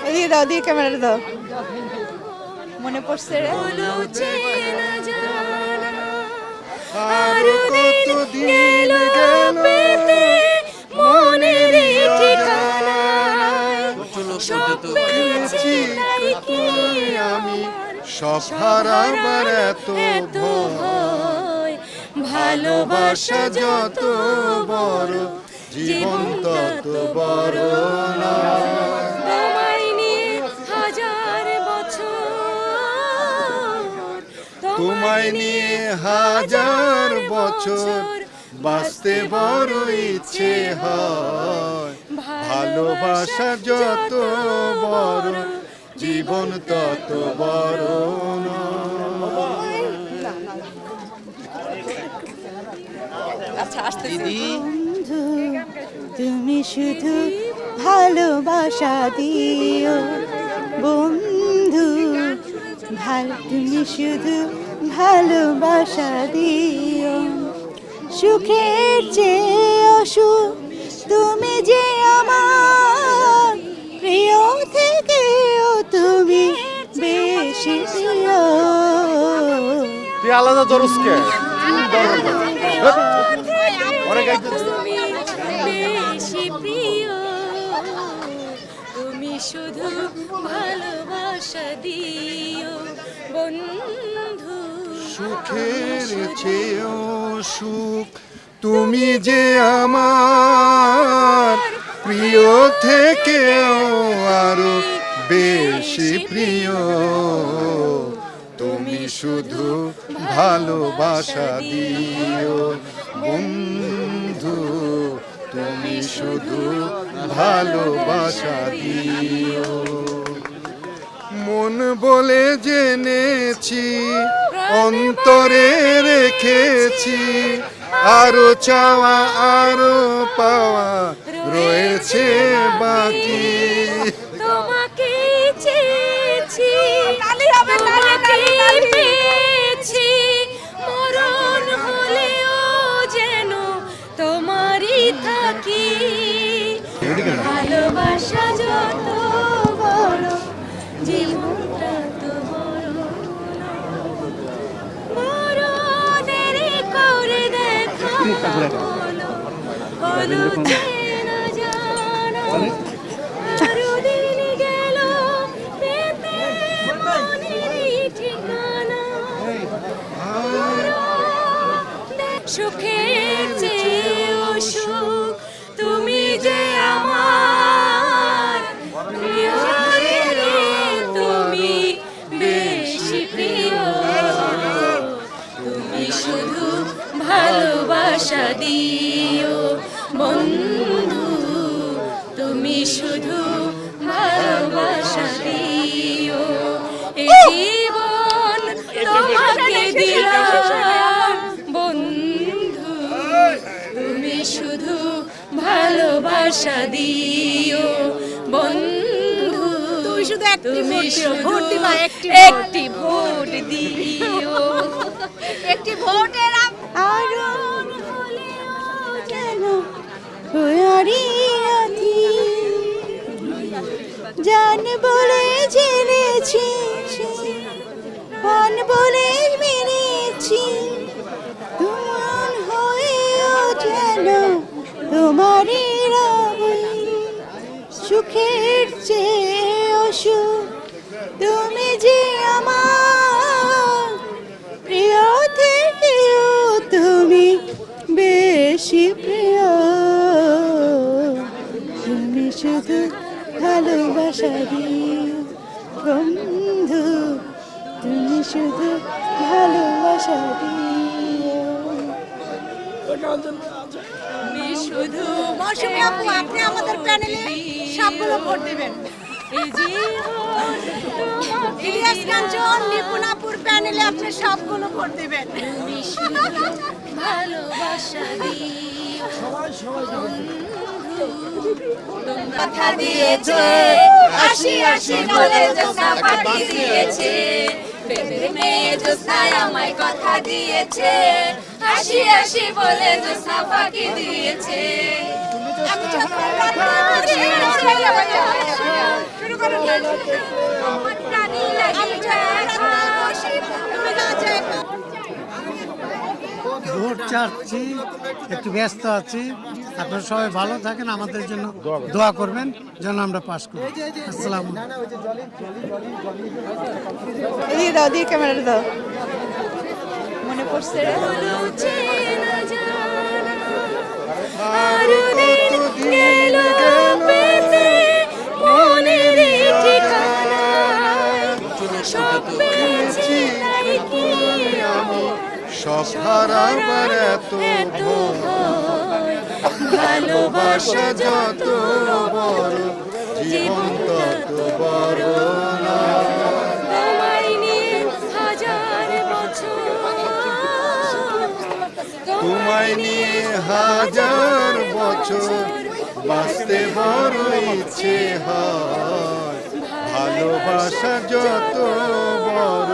এদিকে দাও, দিয়ে ক্যামেরাটা দাও। মনে পড়ছে রে। আরো কতদিন গেল মনের ঠিকানায় পেয়েছি আমি সব হারাবার এত ভয়। ভালোবাসা যত বড় জীবন তত বড় না। তোমায় নিয়ে হাজার বছর, তোমায় নিয়ে হাজার বছর বাঁচতে বড় ইচ্ছে হয়। ভালোবাসা যত বড় জীবন তত বড় নয়। আচ্ছা, আসতেছি। বন্ধু তুমি শুধু ভালোবাসা দিও, বন্ধু তুমি শুধু ভালোবাসা দিও। সুখের চেয়ে অসুখ তুমি যে আমার প্রিয় থেকেও তুমি বেশি প্রিয়। তুই আলাদা দরজকে তুমি বেশি প্রিয়, তুমি শুধু ভালোবাসা দিও বন্ধু। সুখের চেয়েও সুখ তুমি যে আমার প্রিয় থেকেও আরো বেশি প্রিয়। তুমি শুধু ভালোবাসা দিও বন্ধু, তুমি শুধু ভালোবাসা দিও। মন বলে জেনেছি অন্তরে রেখেছি, আরো চাওয়া আরো পাওয়া রয়েছে বাকি। তোমাকে চেয়েছি, তোমাকে পেয়েছি, মরণ হলেও যেন তোমারই থাকি। ভালোবাসা যত বড় জীবনটা তো বড়, বড় দেরি করে দেখা হলো, হলো চেনা জানা। আরো দিন গেল পেতে মনেরই ঠিকানা। সুখের চেয়েও সুখ তুমি যে আমার প্রিয় থেকে তুমি বেশি প্রিয়। তুমি শুধু ভালোবাসা দিও বন্ধু, তুমি শুধু ভালোবাসা দিও। এই জীবন তোমাকে দিলাম বন্ধু, তুমি শুধু ভালোবাসা দিও বন্ধু। তুমি শুধু একটি ভোট দিও। একটি ভোটের আরণ হলেও যেন হারিয়াছি, জান বলে জেনেছি, প্রাণ বলে মেনেছি। তোমার হয়েও যেন তোমারই রবি। সুখের চেয়ে অসুখ তুমি যে আমার প্রিয় থেকেও তুমি বেশি প্রিয়। তুমি শুধু ভালোবাসা দিও বন্ধু, তুমি শুধু ভালোবাসা দিও। তুমি শুধু মৌসুমী আপু, আপনি আমাদের প্যানেলে সবগুলো ভোট দিবেন। ইলিয়াস কাঞ্চন, নিপুণাপুর প্যানেলে আপনি সবগুলো ভোট দিবেন। ভালোবাসা দিও। কথা দিয়েছে আশি আশি বলে জোসনা পাখি দিয়েছে, প্রেমের মেয়ে জোসনায় আমায় কথা দিয়েছে, আশি আশি বলে জোসনা পাখি দিয়েছে। চাঁদ যখন রাতে বসে শুরু করো আমার প্রাণী লাগে আমি যখন রাতে বসে তুমি নাচে ভোট চাচ্ছি, একটু ব্যস্ত আছি। আপনারা সবাই ভালো থাকেন, আমাদের জন্য দোয়া করবেন যেন আমরা পাস করি। আসসালামু এদিকে দাও, দিয়ে ক্যামেরাটা দাও। মনে পড়ছে রে চেনা জানা আরো কতদিন গেল পেতে মনের ঠিকানায় সব পেয়েছি তাই কি আমি সব হারাবার এত ভয়। ভালোবাসা যত বড় জীবন তত বড় না। তোমায় নিয়ে হাজার বছর তোমায় নিয়ে হাজার বছর বাঁচতে বড় ইচ্ছে হয়। ভালোবাসা যত বড়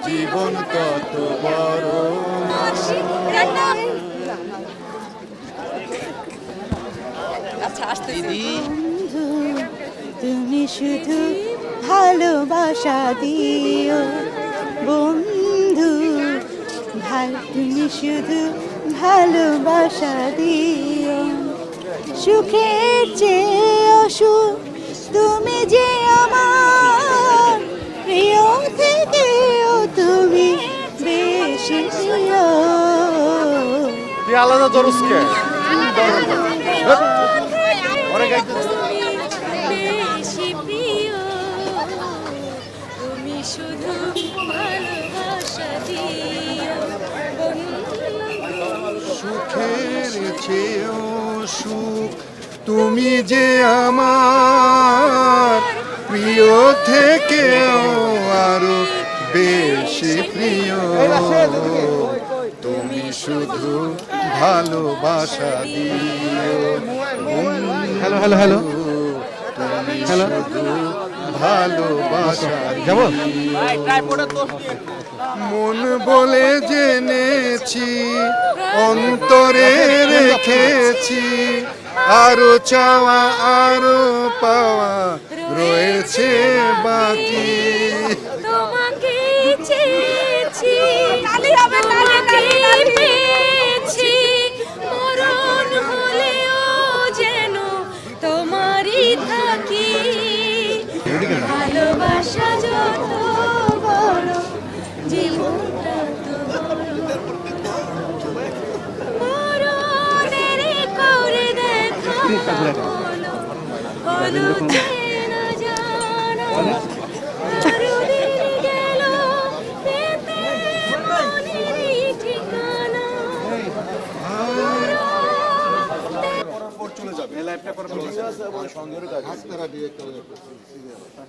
জীবন তত বড় না। তুমি শুধু ভালোবাসা দিও বন্ধু, তুমি শুধু ভালোবাসা দিও। সুখের চেয়ে অসুখ তুমি যে আমার প্রিয় থেকেও তুমি বেশি প্রিয়। তুই আলাদা দরজকে অনেক বেশি প্রিয় তুমি শুধু ভালোবাসা দিও সুখের চেয়েও সুখ তুমি যে আমার প্রিয় থেকেও আরো বেশি প্রিয়। তুমি শুধু ভালোবাসা দিও হ্যালো হ্যালো হ্যালো তুমি হ্যালো। শুধু ভালোবাসা যাবো মন বলে জেনেছি অন্তরে রেখেছি আরো চাওয়া আরো পাওয়া রয়েছে বাকি। তোমাকে চেয়েছি তোমাকে পেয়েছি মরণ হলেও যেন তোমারই থাকি। ভালোবাসা যত বড় জীবনটা তো বড় দেরি করে দেখা হলো হলো চেনা জানা আরো দিন গেল পেতে মনেরই ঠিকানা চলে যাবে